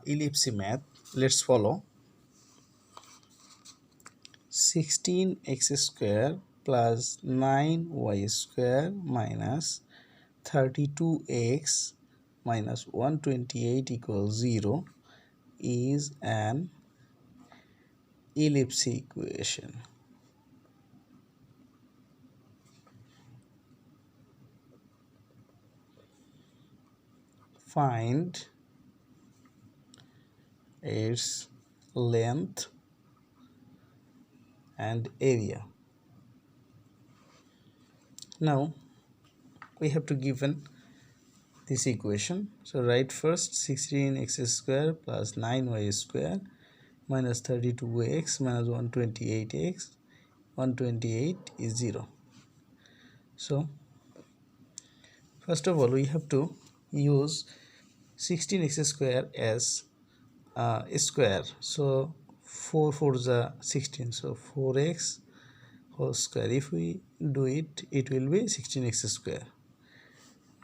ellipse math. Let's follow. 16x square plus 9y square minus 32x minus 128 equals 0 is an ellipse equation. Find its length and area. Now we have to given this equation. So write first 16x square plus 9y square minus 32x minus 128x. 128 is 0. So first of all we have to use 16x square as a square. So 4 4s are 16, so 4x whole square. If we do it, it will be 16x square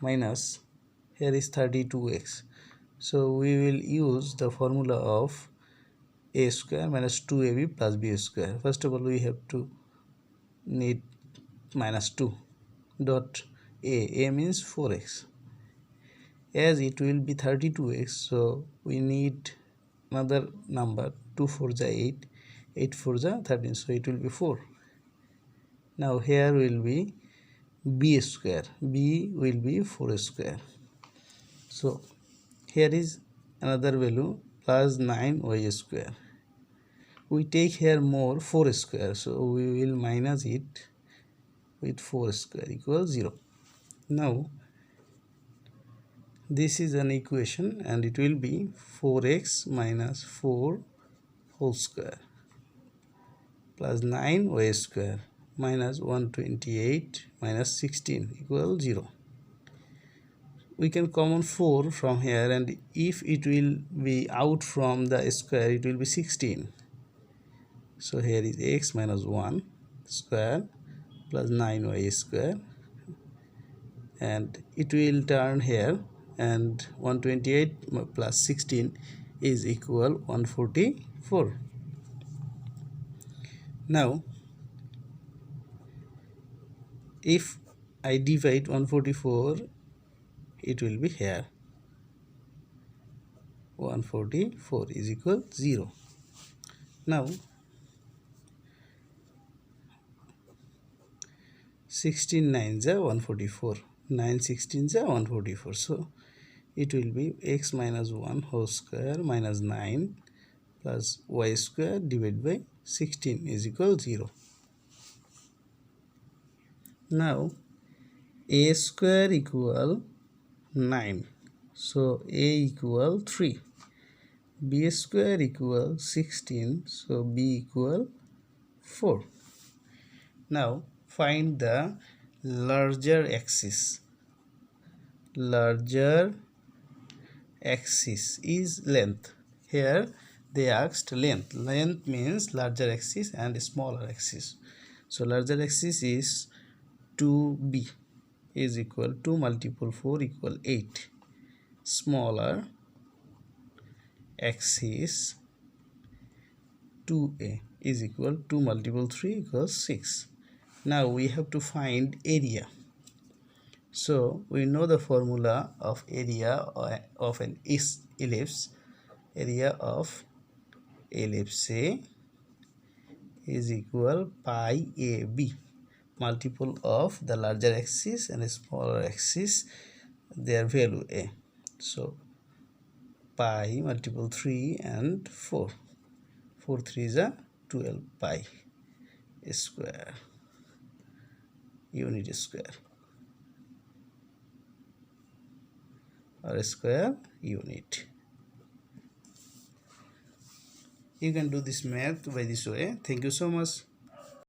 minus, here is 32x. So we will use the formula of a square minus 2ab plus b square. First of all we have to need minus 2 dot a means 4x. As it will be 32x, so we need another number. 2 4s are 8, 8 4s are 13, so it will be 4. Now here will be b square, b will be 4 square. So here is another value plus 9y square. We take here more 4 square, so we will minus it with 4 square equals 0. Now this is an equation and it will be 4x minus 4 whole square plus 9y square minus 128 minus 16 equals 0. We can common 4 from here, and if it will be out from the square, it will be 16. So here is x minus 1 square plus 9y square, and it will turn here, and 128 plus 16 is equal 144. Now if I divide 144, it will be here 144 is equal 0. Now 16 9s are 144, 9 16s are 144, so it will be x minus 1 whole square minus 9 plus y square divided by 16 is equal 0. Now a square equal 9, so a equal 3, b square equal 16, so b equal 4. Now find the larger axis. Larger axis is length. Here they asked length. Length means larger axis and smaller axis. So larger axis is 2b is equal to multiple 4 equal 8. Smaller axis 2a is equal to multiple 3 equals 6. Now we have to find area. So we know the formula of area of an ellipse. Area of ellipse is equal pi ab, multiple of the larger axis and smaller axis, their value a. So pi multiple 3 and 4. 4 3s are 12 pi square, unit square or square unit. You can do this math by this way. Thank you so much.